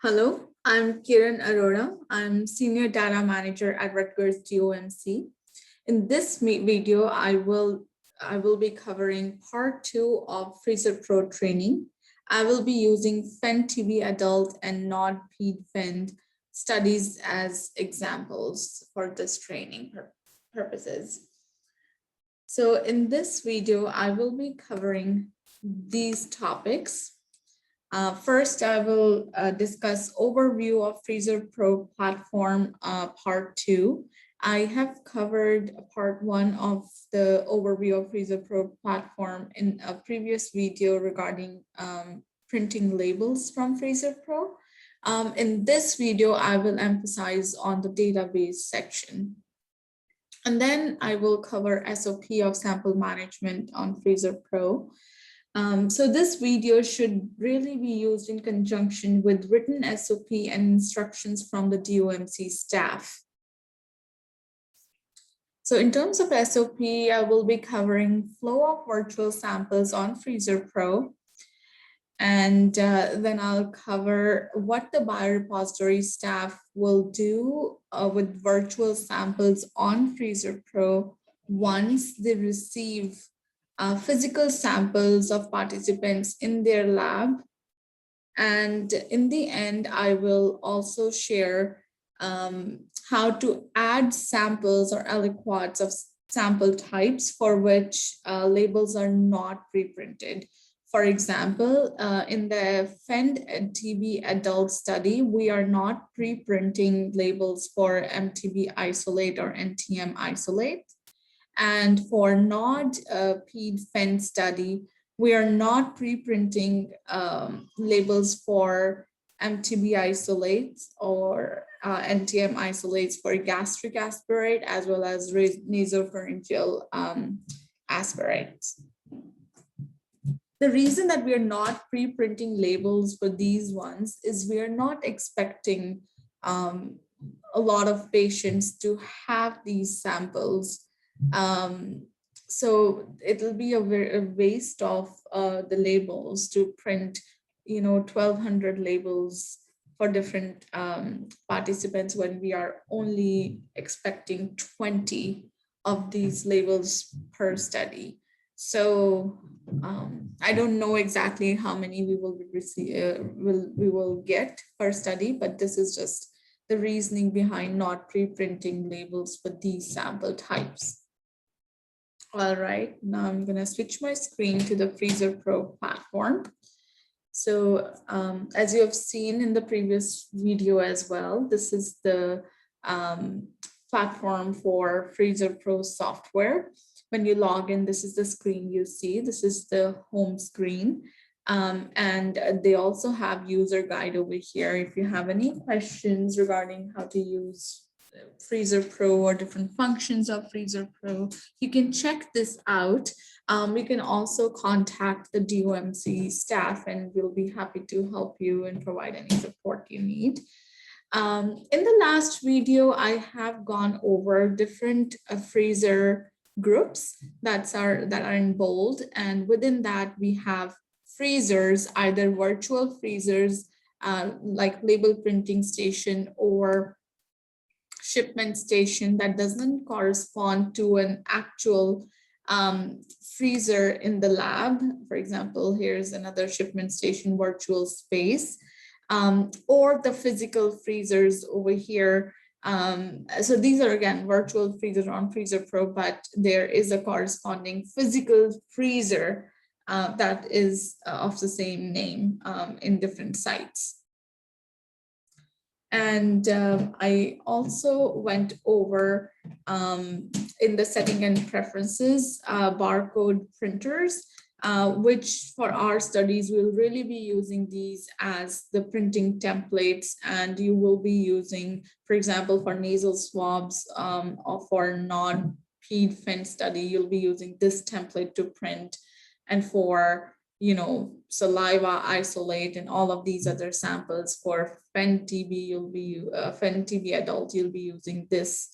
Hello, I'm Kiran Arora. I'm Senior Data Manager at Rutgers DOMC. In this video, I will be covering part 2 of Freezer Pro training. I will be using FEN-TB adult and non-PED-FEN studies as examples for this training purposes. So in this video, I will be covering these topics. First, I will discuss overview of Freezer Pro platform part 2. I have covered part 1 of the overview of Freezer Pro platform in a previous video regarding printing labels from Freezer Pro. In this video, I will emphasize on the database section. And then I will cover SOP of sample management on Freezer Pro. So this video should really be used in conjunction with written SOP and instructions from the DOMC staff. So in terms of SOP, I will be covering flow of virtual samples on Freezer Pro. And then I'll cover what the biorepository staff will do with virtual samples on Freezer Pro once they receive physical samples of participants in their lab. And in the end, I will also share how to add samples or aliquots of sample types for which labels are not pre-printed. For example, in the FEN-TB adult study, we are not pre-printing labels for MTB isolate or NTM isolate. And for non-PED-FEN study, we are not pre-printing labels for MTB isolates or NTM isolates for gastric aspirate, as well as nasopharyngeal aspirates. The reason that we are not pre-printing labels for these ones is we are not expecting a lot of patients to have these samples. So it'll be a waste of the labels to print, 1,200 labels for different participants when we are only expecting 20 of these labels per study. So I don't know exactly how many we will receive, we will get per study, but this is just the reasoning behind not pre-printing labels for these sample types. All right, now I'm going to switch my screen to the Freezer Pro platform. So as you have seen in the previous video as well, this is the platform for Freezer Pro software. When you log in, this is the screen you see. This is the home screen. And they also have user guide over here. If you have any questions regarding how to use Freezer Pro or different functions of Freezer Pro, you can check this out. You can also contact the DOMC staff and we'll be happy to help you and provide any support you need. In the last video, I have gone over different Freezer groups that are in bold, and within that we have freezers, either virtual freezers like label printing station or shipment station that doesn't correspond to an actual freezer in the lab. For example, here's another shipment station virtual space, or the physical freezers over here. So these are again virtual freezers on Freezer Pro, but there is a corresponding physical freezer that is of the same name in different sites. And I also went over in the setting and preferences barcode printers, which for our studies we'll really be using these as the printing templates, and you will be using, for example, for nasal swabs or for non-PED-FEN study, you'll be using this template to print, and for saliva isolate and all of these other samples for FEN-TB, you'll be FEN-TB adult, you'll be using this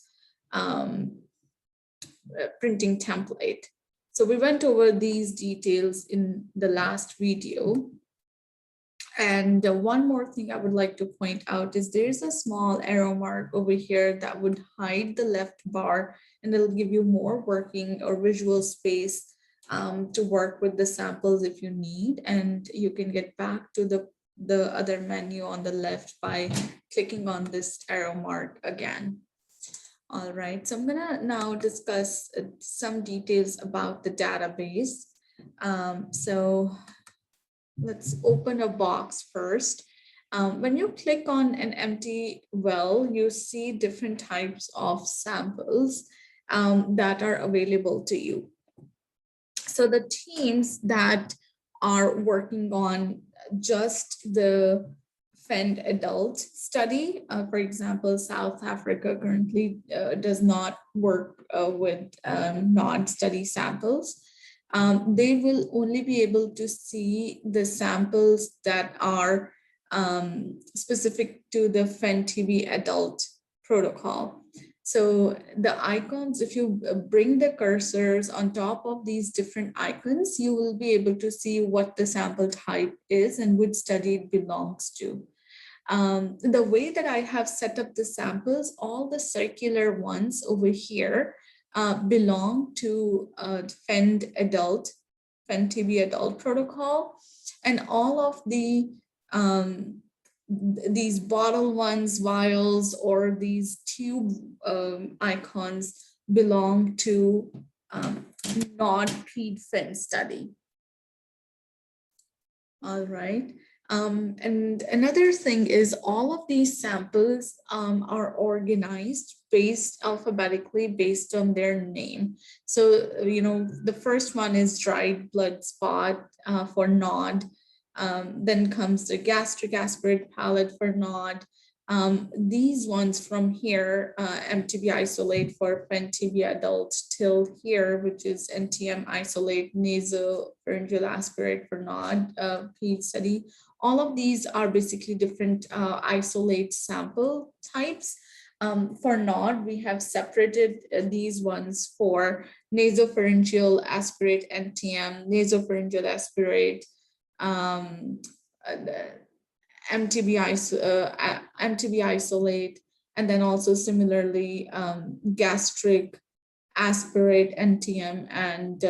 printing template. So we went over these details in the last video. And one more thing I would like to point out is there's a small arrow mark over here that would hide the left bar, and it'll give you more working or visual space to work with the samples if you need. And you can get back to the other menu on the left by clicking on this arrow mark again. All right, so I'm gonna now discuss some details about the database. So let's open a box first. When you click on an empty well, you see different types of samples that are available to you. So the teams that are working on just the FEND adult study, for example, South Africa currently does not work with NOD study samples. They will only be able to see the samples that are specific to the FEND-TB adult protocol. So the icons, if you bring the cursors on top of these different icons, you will be able to see what the sample type is and which study it belongs to. The way that I have set up the samples, all the circular ones over here belong to FEND-TB adult protocol, and all of these bottle ones, vials, or these tube icons belong to non-PED-FEND study. All right. And another thing is all of these samples are organized based alphabetically based on their name. So, the first one is dried blood spot for NOD. Then comes the gastric aspirate palate for NOD. These ones from here, MTB isolate for FEND-TB adult till here, which is NTM isolate nasopharyngeal aspirate for NOD PED study. All of these are basically different isolate sample types. For NOD, we have separated these ones for nasopharyngeal aspirate NTM, nasopharyngeal aspirate, MTB isolate, and then also similarly gastric aspirate NTM and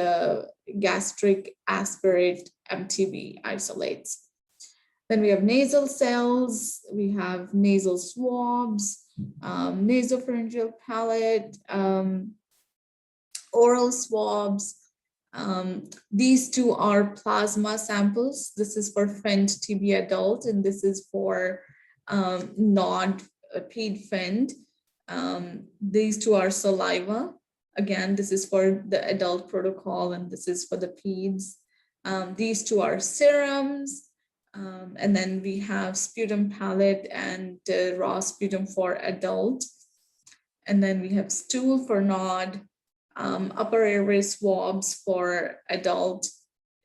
gastric aspirate MTB isolates. Then we have nasal cells, we have nasal swabs, nasopharyngeal palate, oral swabs. These two are plasma samples. This is for FEND-TB adult, and this is for NOD PED-FEND. These two are saliva. Again, this is for the adult protocol, and this is for the PEDs. These two are serums. And then we have sputum palate and raw sputum for adult. And then we have stool for NOD, upper airway swabs for adult,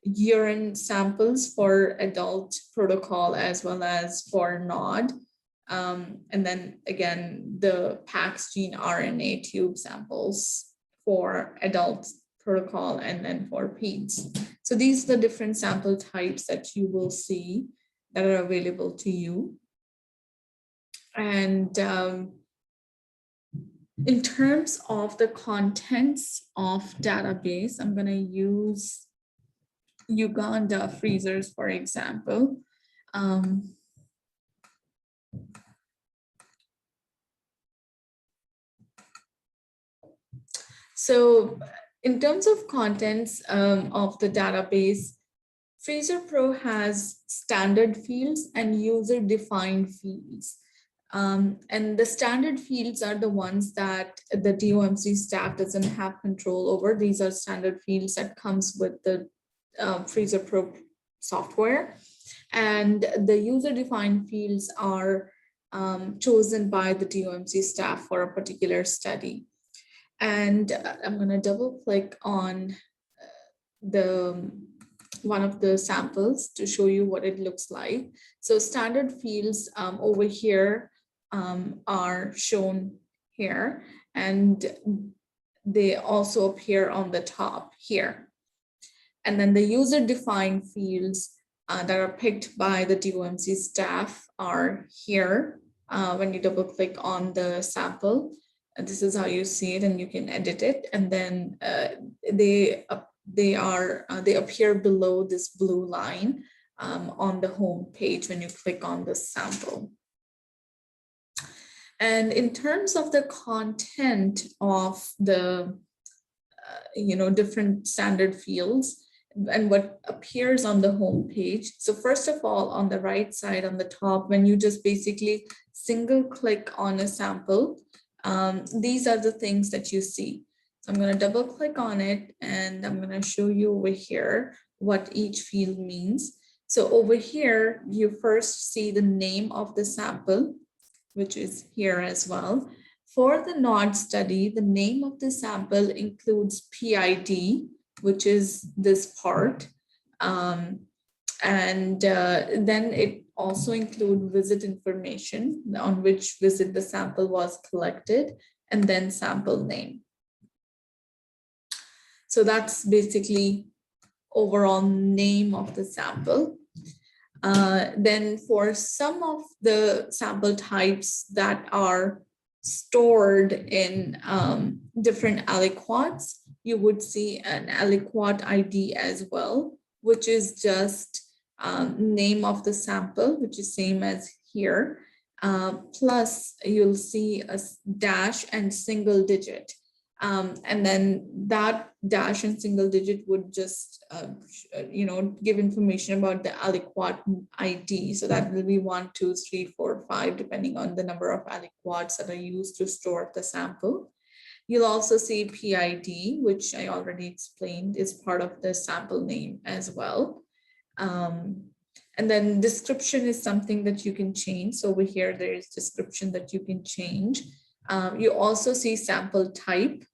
urine samples for adult protocol as well as for NOD. And then again, the PAX-gene RNA tube samples for adult protocol and then for PEDs. So these are the different sample types that you will see that are available to you. And in terms of the contents of database, I'm going to use Uganda freezers, for example. So in terms of contents of the database, FreezerPro has standard fields and user-defined fields. And the standard fields are the ones that the DOMC staff doesn't have control over. These are standard fields that comes with the FreezerPro software. And the user-defined fields are chosen by the DOMC staff for a particular study. And I'm going to double click on one of the samples to show you what it looks like. So standard fields over here are shown here, and they also appear on the top here. And then the user-defined fields that are picked by the DOMC staff are here. When you double click on the sample, this is how you see it, and you can edit it. And then they appear below this blue line on the home page when you click on the sample. And in terms of the content of the different standard fields and what appears on the home page. So first of all, on the right side on the top, when you just basically single click on a sample, these are the things that you see. So I'm going to double click on it, and I'm going to show you over here what each field means. So over here, you first see the name of the sample, which is here as well. For the NOD study, the name of the sample includes PID, which is this part. And then it also includes visit information, on which visit the sample was collected, and then sample name. So that's basically overall name of the sample. Then for some of the sample types that are stored in different aliquots, you would see an aliquot ID as well, which is just name of the sample, which is same as here. Plus you'll see a dash and single digit. And then that dash and single digit would just, give information about the aliquot ID. So that will be 1, 2, 3, 4, 5, depending on the number of aliquots that are used to store the sample. You'll also see PID, which I already explained is part of the sample name as well. And then description is something that you can change. So over here, there is description that you can change. You also see sample type,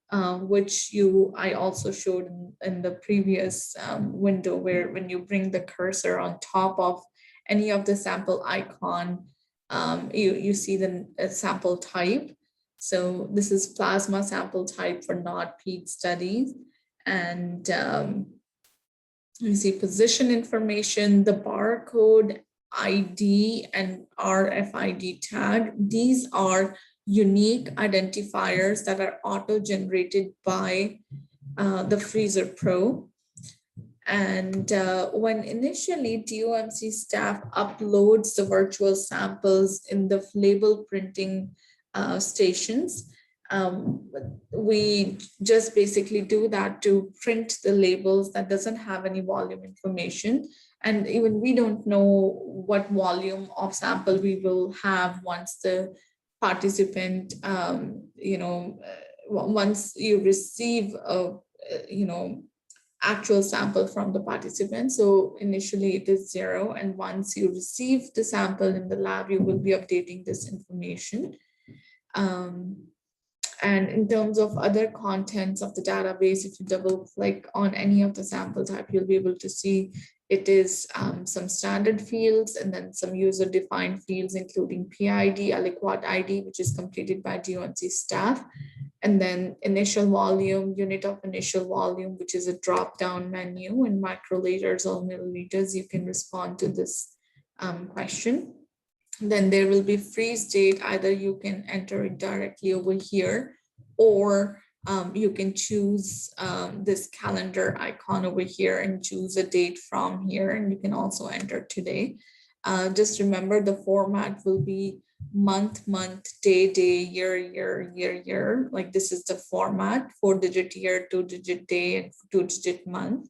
which I also showed in the previous window, where when you bring the cursor on top of any of the sample icon, you see the sample type. So this is plasma sample type for NOD-PED studies. And you see position information, the barcode ID and RFID tag. These are unique identifiers that are auto-generated by the Freezer Pro. And when initially DOMC staff uploads the virtual samples in the label printing stations, we just basically do that to print the labels that doesn't have any volume information. And even we don't know what volume of sample we will have once the participant, once you receive a, actual sample from the participant. So initially it is 0. And once you receive the sample in the lab, you will be updating this information. And in terms of other contents of the database, if you double click on any of the sample type, you'll be able to see it is some standard fields and then some user-defined fields, including PID, aliquot ID, which is completed by DOMC staff, and then initial volume, unit of initial volume, which is a drop-down menu, and microliters or milliliters. You can respond to this question. Then there will be freeze date. Either you can enter it directly over here, or you can choose this calendar icon over here and choose a date from here, and you can also enter today. Just remember the format will be month, day, year. Like this is the format: 4-digit year, 2-digit day, and 2-digit month.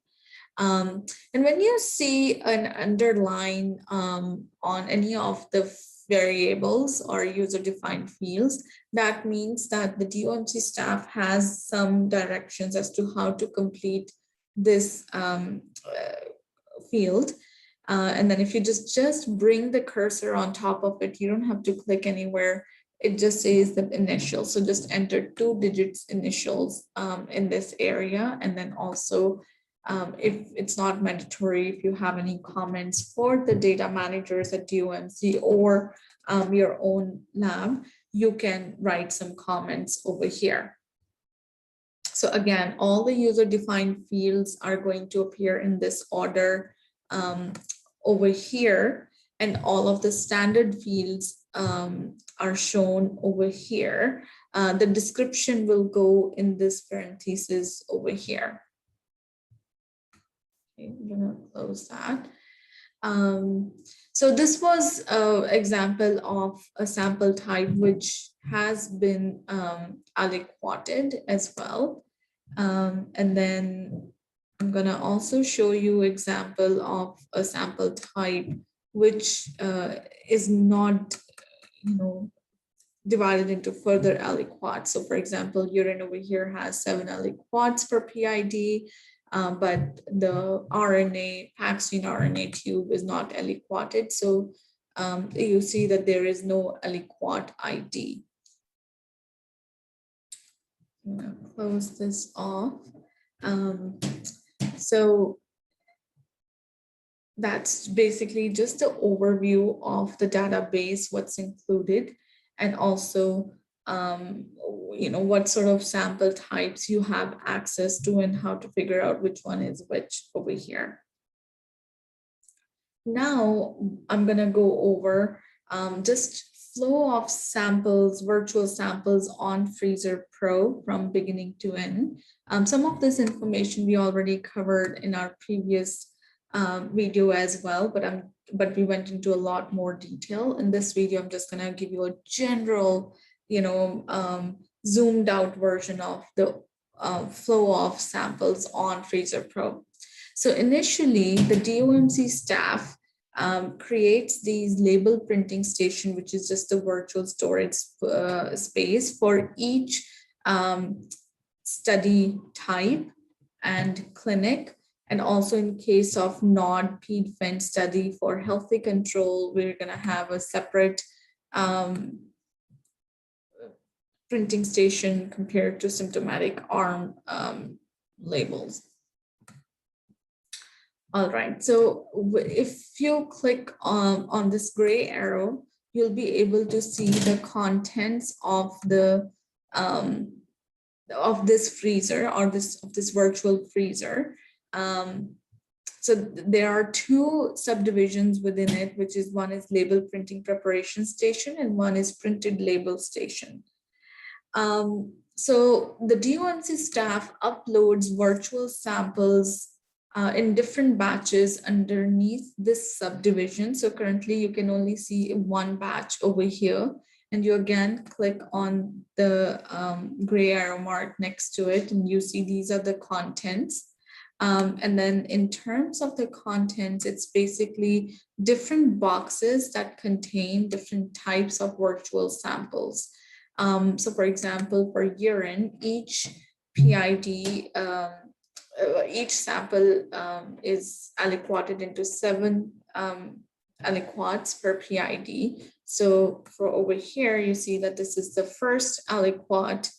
And when you see an underline on any of the variables or user-defined fields, that means that the DOMC staff has some directions as to how to complete this field. And then if you just bring the cursor on top of it, you don't have to click anywhere. It just says the initial. So just enter 2 digits initials in this area. And then also, if it's not mandatory, if you have any comments for the data managers at DOMC or your own lab, you can write some comments over here. So again, all the user-defined fields are going to appear in this order over here, and all of the standard fields are shown over here. The description will go in this parenthesis over here. Okay, I'm gonna close that. So this was an example of a sample type which has been aliquoted as well. And then I'm gonna also show you example of a sample type which is not, divided into further aliquots. So for example, urine over here has 7 aliquots per PID, but the RNA, PAXgene RNA tube is not aliquoted. So you see that there is no aliquot ID. I'm gonna close this off. So that's basically just the overview of the database, what's included, and also what sort of sample types you have access to and how to figure out which one is which over here. Now I'm going to go over just flow of samples, virtual samples on Freezer Pro from beginning to end. Some of this information we already covered in our previous video as well, but we went into a lot more detail. In this video, I'm just going to give you a general, zoomed out version of the flow of samples on Freezer Pro. So initially, the DOMC staff creates these label printing station, which is just a virtual storage space for each study type and clinic. And also in case of non-PED-FEND study for healthy control, we're going to have a separate printing station compared to symptomatic arm labels. All right, so if you click on this gray arrow, you'll be able to see the contents of the of this freezer or this virtual freezer. So there are two subdivisions within it, which is one is label printing preparation station and one is printed label station. So the DOMC staff uploads virtual samples in different batches underneath this subdivision. So currently you can only see one batch over here, and you again click on the gray arrow mark next to it, and you see these are the contents. And then in terms of the contents, it's basically different boxes that contain different types of virtual samples. So for example, for urine, each PID, each sample is aliquoted into 7 aliquots per PID. So for over here, you see that this is the first aliquot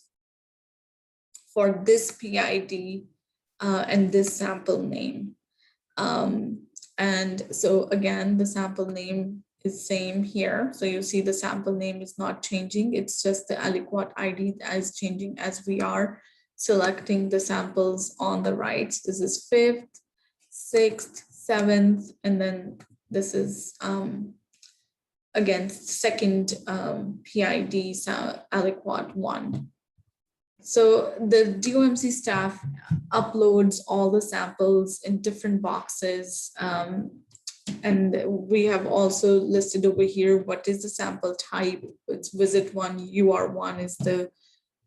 for this PID and this sample name. And so again, the sample name is same here. So you see the sample name is not changing. It's just the aliquot ID that is changing as we are selecting the samples on the right. This is 5th, 6th, 7th, and then this is again second PID aliquot 1. So the DOMC staff uploads all the samples in different boxes. And we have also listed over here what is the sample type. It's visit1, UR1 is the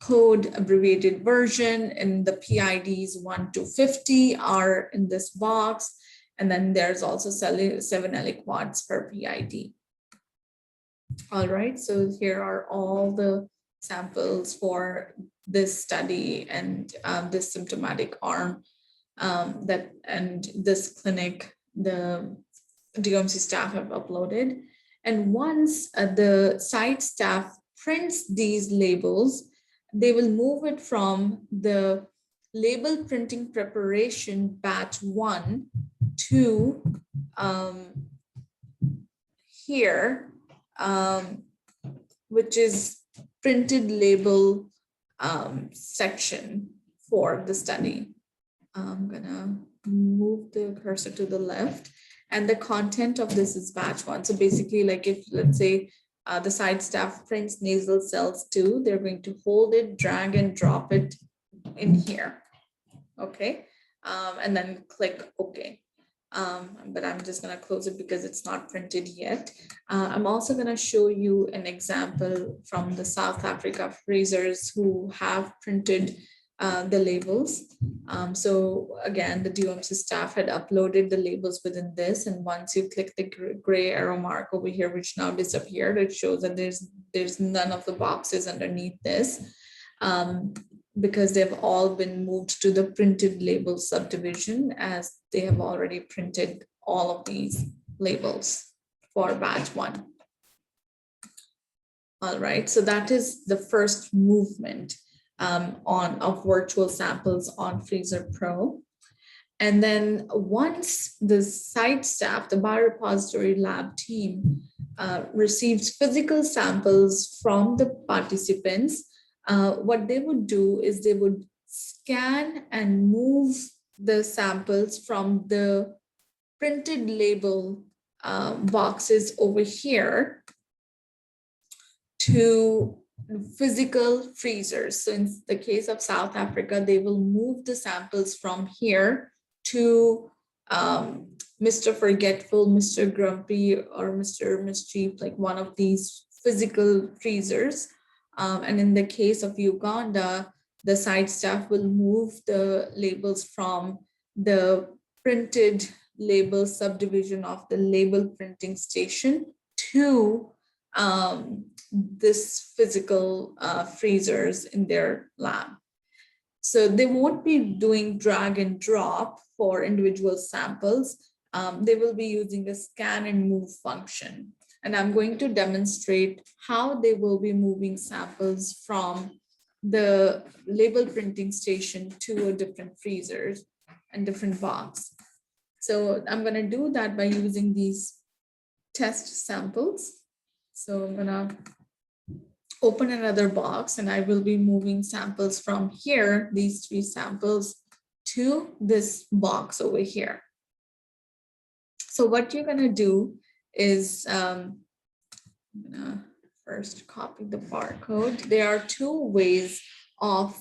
code abbreviated version, and the PIDs 1 to 50 are in this box. And then there's also 7 aliquots per PID. All right, so here are all the samples for this study and this symptomatic arm and this clinic the DOMC staff have uploaded. And once the site staff prints these labels, they will move it from the label printing preparation batch 1 to here, which is printed label section for the study. I'm gonna move the cursor to the left. And the content of this is batch one. So basically, like if let's say the site staff prints nasal cells 2, they're going to hold it, drag and drop it in here. Okay. And then click OK. But I'm just going to close it because it's not printed yet. I'm also going to show you an example from the South Africa freezers who have printed the labels. So again, the DOMC staff had uploaded the labels within this, and once you click the gray arrow mark over here, which now disappeared, it shows that there's none of the boxes underneath this. Because they've all been moved to the printed label subdivision, as they have already printed all of these labels for batch one. All right, so that is the first movement of virtual samples on Freezer Pro. And then once the site staff, the biorepository lab team receives physical samples from the participants, what they would do is they would scan and move the samples from the printed label boxes over here to physical freezers. So in the case of South Africa, they will move the samples from here to Mr. Forgetful, Mr. Grumpy, or Mr. Mischief, like one of these physical freezers. And in the case of Uganda, the site staff will move the labels from the printed label subdivision of the label printing station to this physical freezers in their lab. So they won't be doing drag and drop for individual samples. They will be using a scan and move function. And I'm going to demonstrate how they will be moving samples from the label printing station to a different freezers and different box. So I'm going to do that by using these test samples. So I'm going to open another box, and I will be moving samples from here, these 3 samples, to this box over here. So what you're going to do is I'm gonna first copy the barcode. There are 2 ways of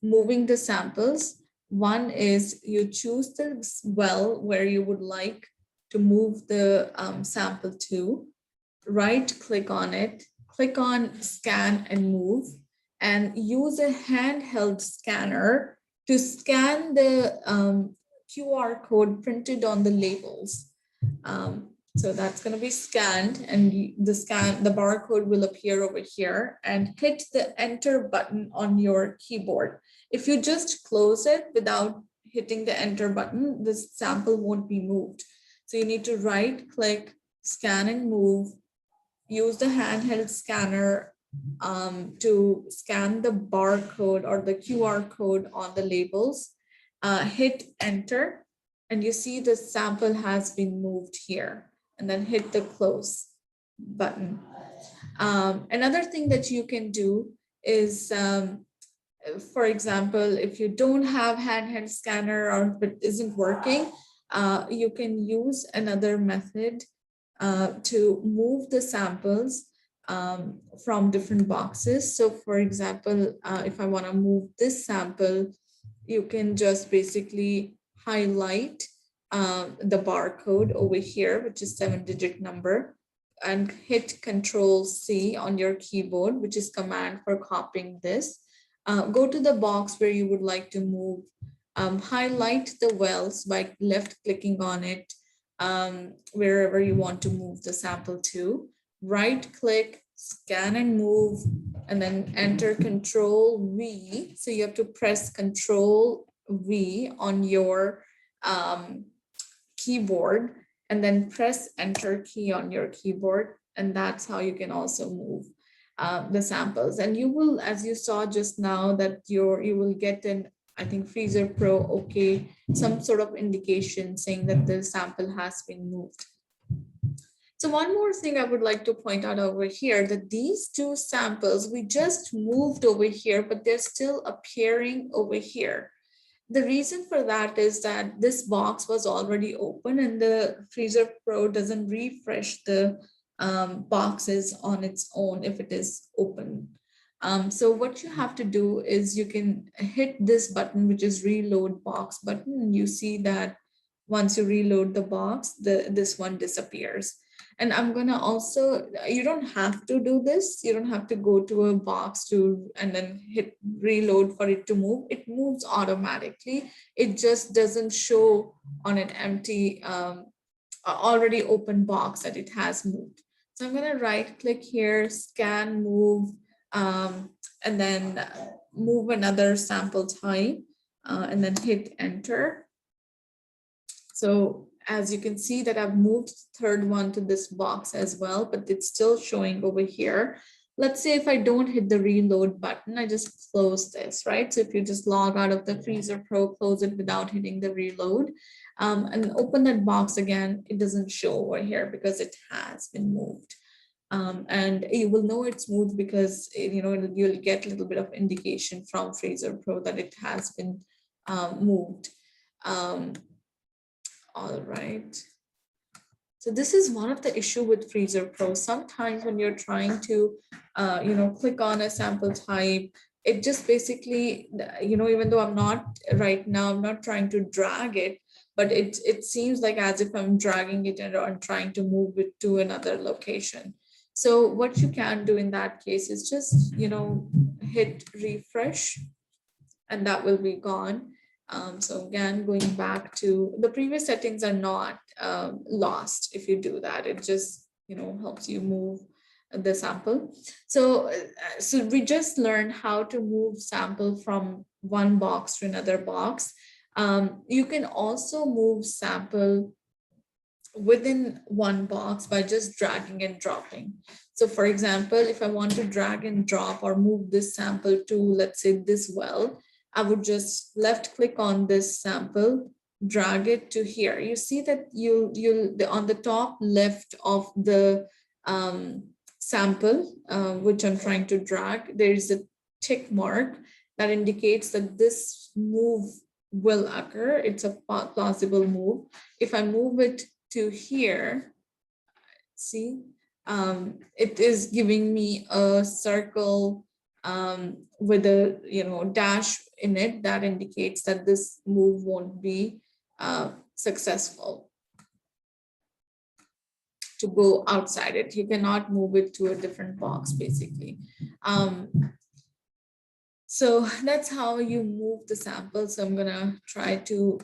moving the samples. One is you choose the well where you would like to move the sample to, right click on it, click on scan and move, and use a handheld scanner to scan the QR code printed on the labels. So that's going to be scanned, and the barcode will appear over here, and hit the enter button on your keyboard. If you just close it without hitting the enter button, this sample won't be moved. So you need to right click, scan and move, use the handheld scanner to scan the barcode or the QR code on the labels, hit enter, and you see the sample has been moved here, and then hit the close button. Another thing that you can do is, for example, if you don't have handheld scanner or if it isn't working, you can use another method to move the samples from different boxes. So for example, if I want to move this sample, you can just basically highlight the barcode over here, which is 7-digit number, and hit Control C on your keyboard, which is command for copying this. Go to the box where you would like to move, highlight the wells by left clicking on it, wherever you want to move the sample to, right click, scan and move, and then enter Control V. So you have to press Control V on your keyboard, and then press enter key on your keyboard, and that's how you can also move the samples. And you will, as you saw just now, that you will get an, I think, Freezer Pro okay, some sort of indication saying that the sample has been moved. So one more thing I would like to point out over here, that these 2 samples we just moved over here, but they're still appearing over here. The reason for that is that this box was already open and the Freezer Pro doesn't refresh the boxes on its own if it is open. So what you have to do is you can hit this button, which is reload box button, and you see that once you reload the box, this one disappears. And I'm gonna also, you don't have to do this. You don't have to go to a box to and then hit reload for it to move. It moves automatically. It just doesn't show on an empty, already open box that it has moved. So I'm gonna right click here, scan, move, and then move another sample type, and then hit enter. So as you can see that I've moved the third one to this box as well, but it's still showing over here. Let's say if I don't hit the reload button, I just close this, right? So if you just log out of the Freezer Pro, close it without hitting the reload, and open that box again, it doesn't show over here because it has been moved. And you will know it's moved because you'll get a little bit of indication from Freezer Pro that it has been moved. All right. So this is one of the issue with Freezer Pro. Sometimes when you're trying to, click on a sample type, it just basically, even though I'm not trying to drag it, but it seems like as if I'm dragging it and I'm trying to move it to another location. So what you can do in that case is just, hit refresh and that will be gone. So again, going back to the previous settings are not lost if you do that. It just helps you move the sample. So we just learned how to move sample from one box to another box. You can also move sample within one box by just dragging and dropping. So for example, if I want to drag and drop or move this sample to, let's say, this well, I would just left click on this sample, drag it to here. You see that on the top left of the sample, which I'm trying to drag, there is a tick mark that indicates that this move will occur. It's a plausible move. If I move it to here, see, it is giving me a circle with a dash in it that indicates that this move won't be successful to go outside it. You cannot move it to a different box basically. So that's how you move the sample. So I'm gonna try to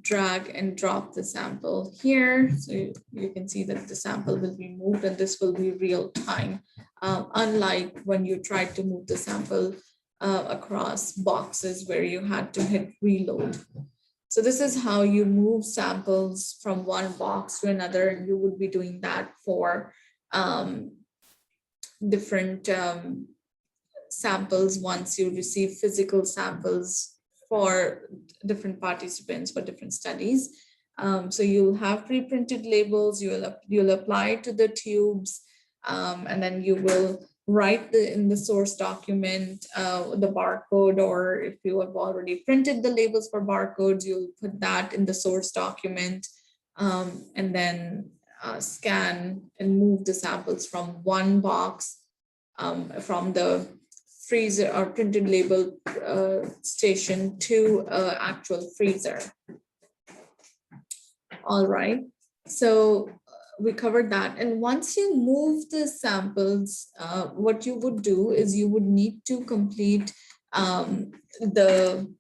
drag and drop the sample here. So you can see that the sample will be moved and this will be real time. Unlike when you tried to move the sample across boxes where you had to hit reload. So this is how you move samples from one box to another, and you would be doing that for different samples once you receive physical samples for different participants for different studies. So you'll have pre-printed labels, you'll apply to the tubes, and then you will write in the source document the barcode, or if you have already printed the labels for barcodes, you'll put that in the source document, and then scan and move the samples from one box, from the freezer or printed label station to actual freezer. All right, so we covered that. And once you move the samples, what you would do is you would need to complete the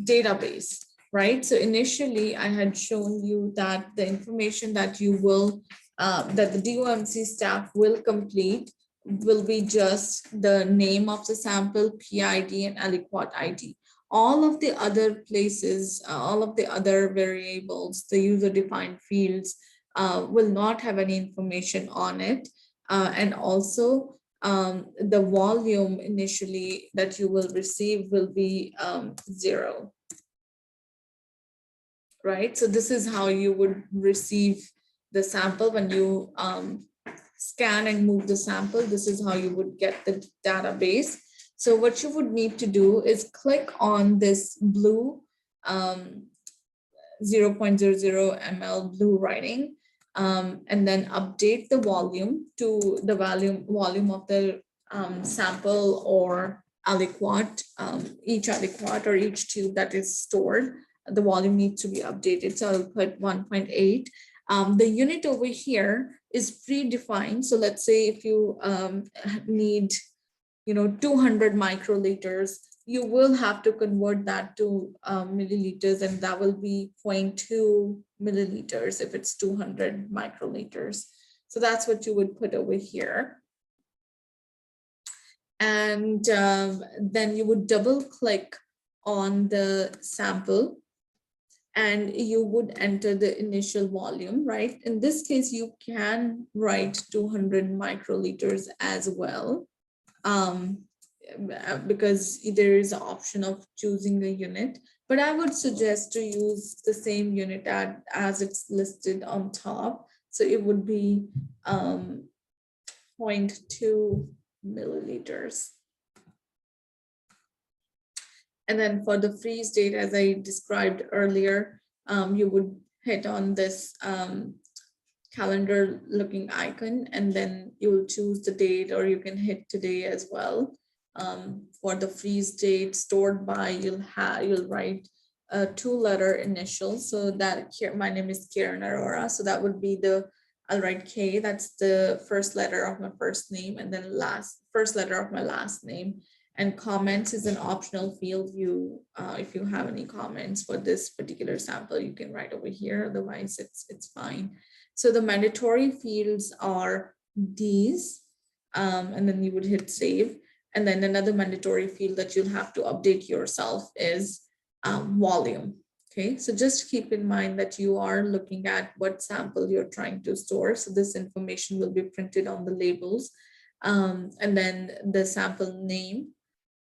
database, right? So initially I had shown you that the information that you will, that the DOMC staff will complete will be just the name of the sample, PID, and aliquot ID. All of the other places, all of the other variables, the user-defined fields will not have any information on it. And also the volume initially that you will receive will be 0. Right, so this is how you would receive the sample when you scan and move the sample. This is how you would get the database. So what you would need to do is click on this blue 0.00 ml blue writing, and then update the volume to the volume of the sample or aliquot, each aliquot or each tube that is stored. The volume needs to be updated. So I'll put 1.8. The unit over here is predefined. So let's say if you need 200 microliters, you will have to convert that to milliliters, and that will be 0.2 milliliters if it's 200 microliters. So that's what you would put over here. And then you would double click on the sample and you would enter the initial volume, right? In this case, you can write 200 microliters as well, because there is an option of choosing a unit, but I would suggest to use the same unit as it's listed on top. So it would be 0.2 milliliters. And then for the freeze date, as I described earlier, you would hit on this calendar looking icon, and then you will choose the date, or you can hit today as well. For the freeze date stored by, you'll write a 2-letter initial. So that here, my name is Kiran Arora. So that would be I'll write K, that's the first letter of my first name, and then first letter of my last name. And comments is an optional field. If you have any comments for this particular sample, you can write over here. Otherwise, it's fine. So the mandatory fields are these, and then you would hit save. And then another mandatory field that you'll have to update yourself is volume. Okay, so just keep in mind that you are looking at what sample you're trying to store. So this information will be printed on the labels. And then the sample name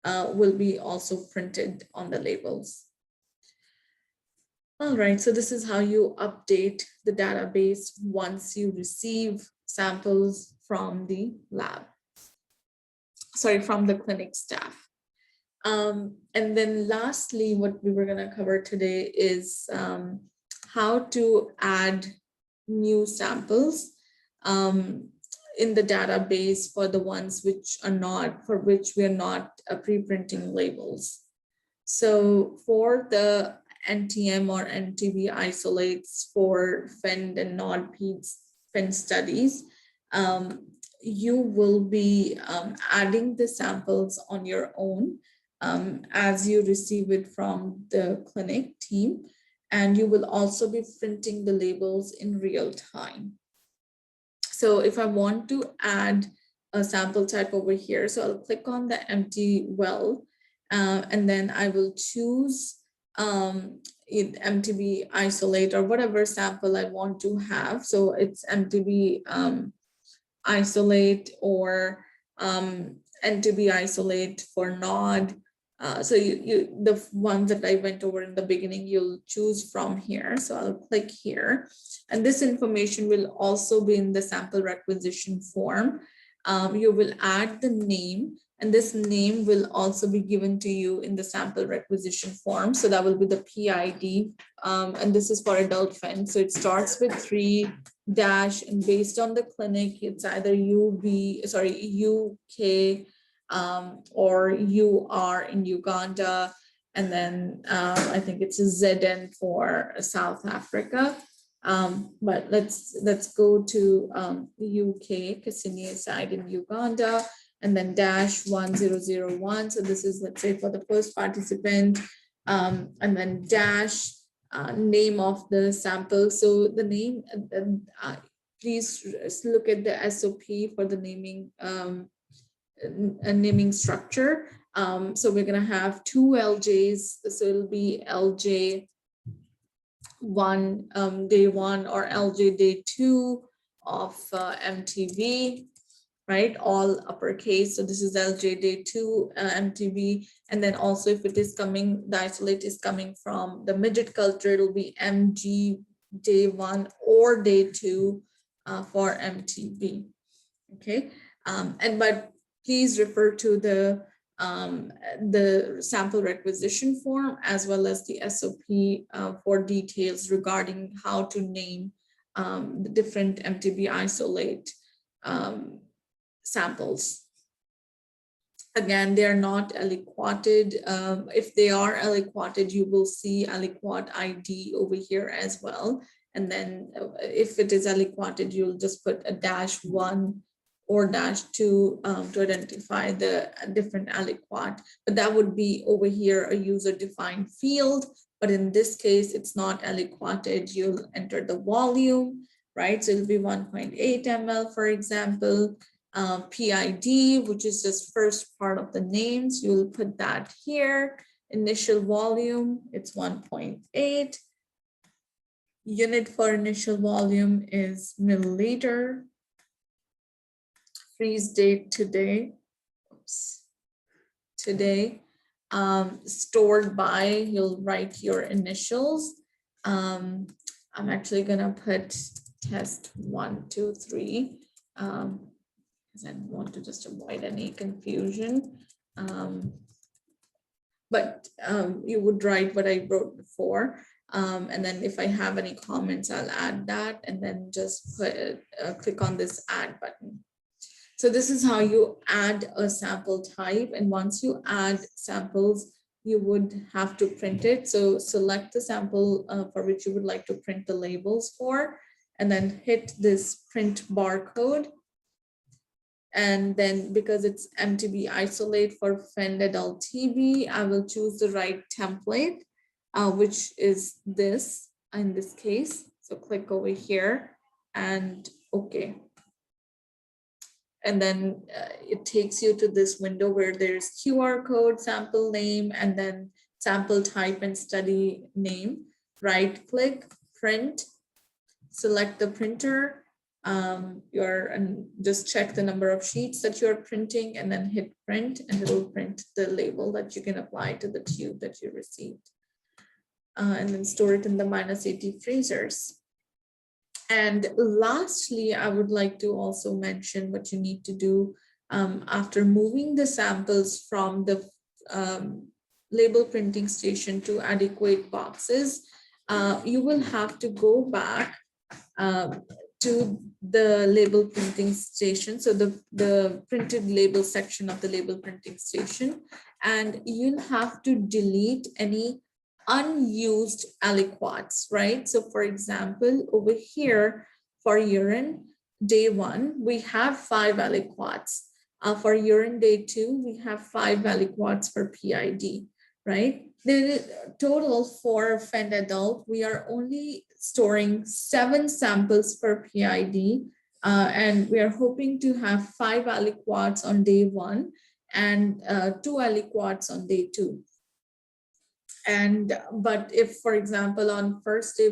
will be also printed on the labels. All right, so this is how you update the database once you receive samples from the lab. Sorry, from the clinic staff. And then lastly, what we were going to cover today is how to add new samples in the database for the ones for which we are not pre-printing labels. So for the NTM or NTB isolates for FEND and non-FEND studies, you will be adding the samples on your own as you receive it from the clinic team, and you will also be printing the labels in real time. So if I want to add a sample type over here, so I'll click on the empty well, and then I will choose MTB isolate or whatever sample I want to have. So it's MTB isolate or NTB isolate for NOD. So the ones that I went over in the beginning, you'll choose from here. So I'll click here, and this information will also be in the sample requisition form. You will add the name, and this name will also be given to you in the sample requisition form. So that will be the PID, and this is for adult FEND. So it starts with 3 dash, and based on the clinic, it's either UK or UR in Uganda, and then I think it's a ZN for South Africa. But let's go to the UK, Kasinia side in Uganda, and then dash 1001. So this is, let's say, for the first participant, and then dash name of the sample. So the name, please look at the SOP for the naming naming structure. So we're going to have 2 LJs. So it'll be LJ 1 day 1 or LJ day 2 of MTB, right? All uppercase. So this is LJ day 2 MTB. And then also if it is coming, the isolate is coming from the midget culture, it'll be MG day 1 or day 2 for MTB. Okay. But please refer to the the sample requisition form as well as the SOP for details regarding how to name the different MTB isolate samples. Again, they are not aliquoted. If they are aliquoted, you will see aliquot ID over here as well. And then if it is aliquoted, you'll just put a -1 or -2 to identify the different aliquot. But that would be over here a user-defined field. But in this case, it's not aliquoted. You'll enter the volume, right? So it'll be 1.8 ml, for example. PID, which is just first part of the names, you'll put that here. Initial volume, it's 1.8. Unit for initial volume is milliliter. Freeze date today. Oops. Today. Stored by, you'll write your initials. I'm actually gonna put test 1, 2, 3. I want to just avoid any confusion. But you would write what I wrote before. And then if I have any comments, I'll add that and then just click on this add button. So this is how you add a sample type. And once you add samples, you would have to print it. So select the sample for which you would like to print the labels for, and then hit this print barcode. And then because it's MTB isolate for FEND adult TB, I will choose the right template, which is this in this case. So click over here and okay. And then it takes you to this window where there's QR code, sample name, and then sample type and study name. Right click, print, select the printer. And just check the number of sheets that you're printing and then hit print, and it'll print the label that you can apply to the tube that you received. And then store it in the -80 freezers. And lastly, I would like to also mention what you need to do after moving the samples from the label printing station to adequate boxes. You will have to go back to the label printing station, so the printed label section of the label printing station, and you'll have to delete any unused aliquots, right? So for example, over here for urine day 1, we have 5 aliquots. For urine day 2, we have 5 aliquots for PID, right? The total for FEND adult, we are only storing 7 samples for PID, and we are hoping to have 5 aliquots on day 1 and 2 aliquots on day 2. And but if, for example, on first day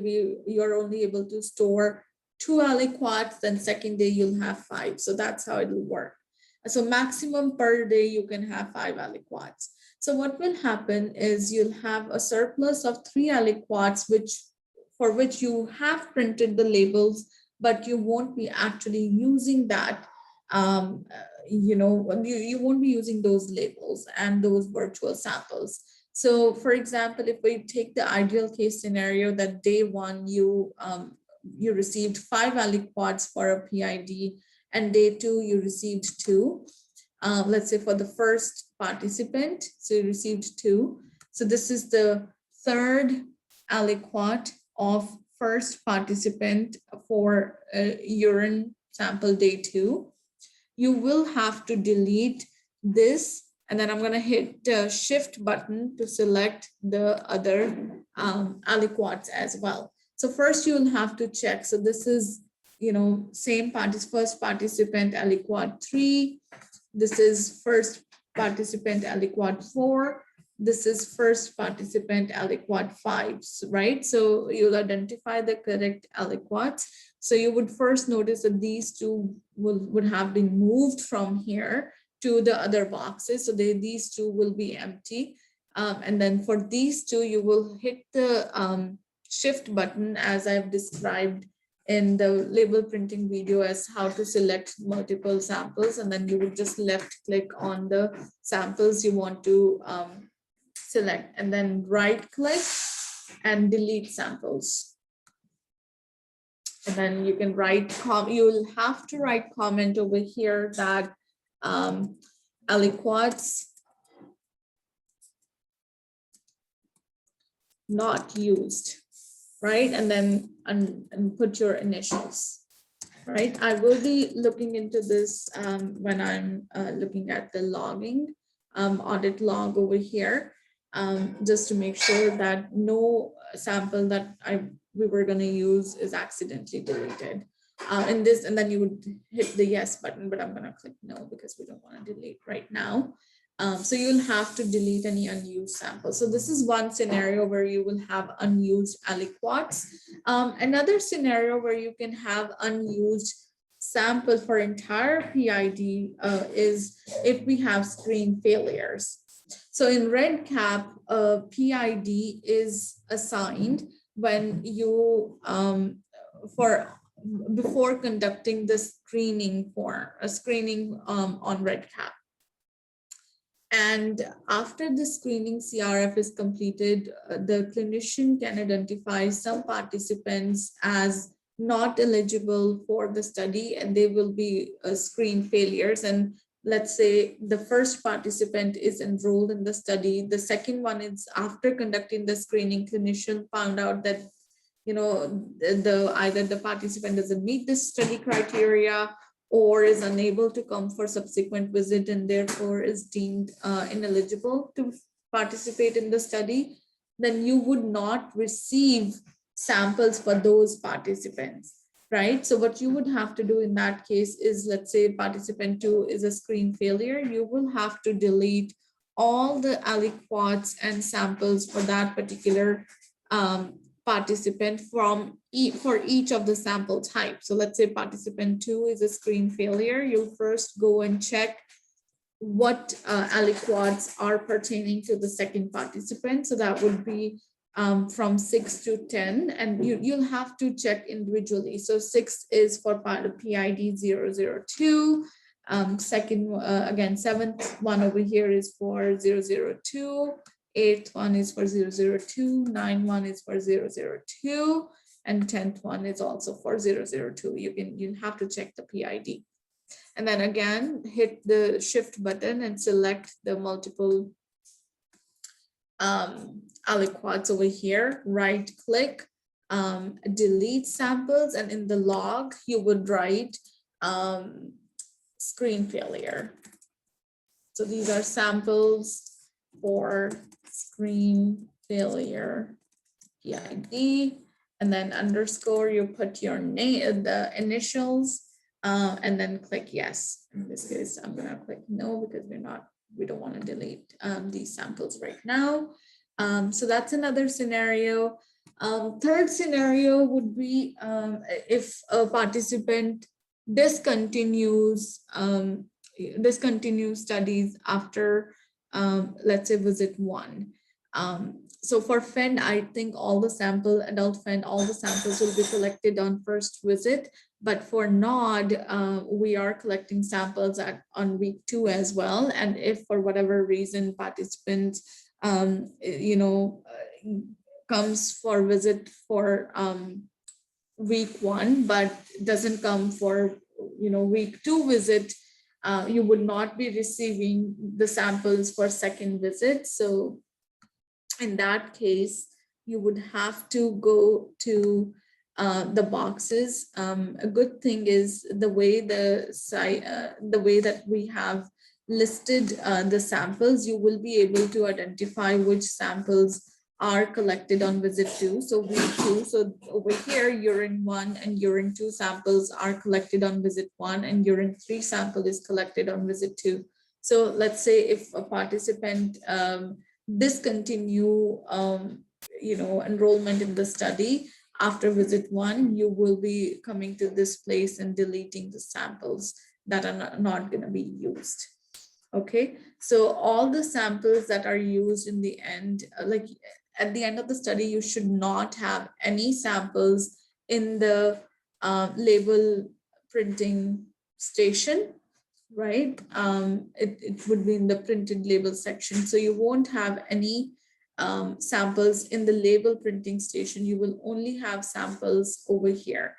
you're only able to store 2 aliquots, then second day you'll have 5. So that's how it will work. So maximum per day you can have 5 aliquots. So what will happen is you'll have a surplus of 3 aliquots for which you have printed the labels, but you won't be actually using that. You won't be using those labels and those virtual samples. So for example, if we take the ideal case scenario that day 1 you received 5 aliquots for a PID, and day 2 you received 2. Let's say for the first participant, so you received 2. So this is the third aliquot of first participant for urine sample day 2. You will have to delete this, and then I'm going to hit the shift button to select the other aliquots as well. So first you'll have to check. So this is, same first participant aliquot 3. This is first participant aliquot 4. This is first participant aliquot 5, right? So you'll identify the correct aliquots. So you would first notice that these 2 would have been moved from here to the other boxes. So these 2 will be empty. And then for these 2, you will hit the shift button as I've described in the label printing video as how to select multiple samples, and then you would just left click on the samples you want to select, and then right click and delete samples. And then you can write, you'll have to write comment over here that aliquots not used, right? And then and put your initials, right? I will be looking into this when I'm looking at the logging, audit log over here, just to make sure that no sample that we were going to use is accidentally deleted. In this, and then you would hit the yes button, but I'm going to click no because we don't want to delete right now. So you'll have to delete any unused samples. So this is one scenario where you will have unused aliquots. Another scenario where you can have unused sample for entire PID is if we have screen failures. So in REDCap, PID is assigned when you before conducting the screening on REDCap. And after the screening CRF is completed, the clinician can identify some participants as not eligible for the study, and they will be screen failures. And let's say the first participant is enrolled in the study. The second one is after conducting the screening, clinician found out that either the participant doesn't meet this study criteria or is unable to come for subsequent visit and therefore is deemed ineligible to participate in the study, then you would not receive samples for those participants, right? So what you would have to do in that case is, let's say participant 2 is a screen failure, you will have to delete all the aliquots and samples for that particular participant for each of the sample types. So let's say participant 2 is a screen failure. You'll first go and check what aliquots are pertaining to the second participant. So that would be from 6 to 10, and you'll have to check individually. So 6 is for PID 002. Second, again, 7th one over here is for 002. 8th one is for 002, 9th one is for 002, and 10th one is also for 002. You have to check the PID. And then again, hit the shift button and select the multiple aliquots over here, right click, delete samples, and in the log, you would write screen failure. So these are samples for screen failure PID, and then underscore, you put your name, the initials, and then click yes. In this case, I'm gonna click no because we don't want to delete these samples right now. So that's another scenario. Third scenario would be if a participant discontinues studies after let's say visit 1. So for FEND, I think all the adult FEND, all the samples will be collected on first visit. But for NOD, we are collecting samples on week 2 as well. And if for whatever reason participants, comes for visit for week 1, but doesn't come for week 2 visit, you would not be receiving the samples for second visit. So in that case, you would have to go to the boxes. A good thing is the way that we have listed the samples, you will be able to identify which samples are collected on visit 2. So week 2, so over here, urine 1 and urine 2 samples are collected on visit 1, and urine 3 sample is collected on visit 2. So let's say if a participant discontinue enrollment in the study after visit 1, you will be coming to this place and deleting the samples that are not going to be used. Okay, so all the samples that are used in the end, like at the end of the study, you should not have any samples in the label printing station, right? It would be in the printed label section. So you won't have any samples in the label printing station. You will only have samples over here.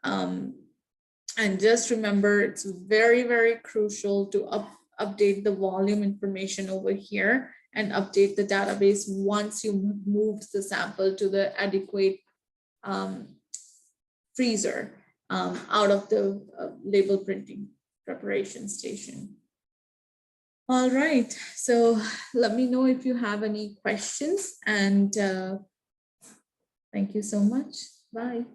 And just remember, it's very, very crucial to update the volume information over here and update the database once you moved the sample to the adequate freezer out of the label printing preparation station. All right, so let me know if you have any questions, and thank you so much. Bye.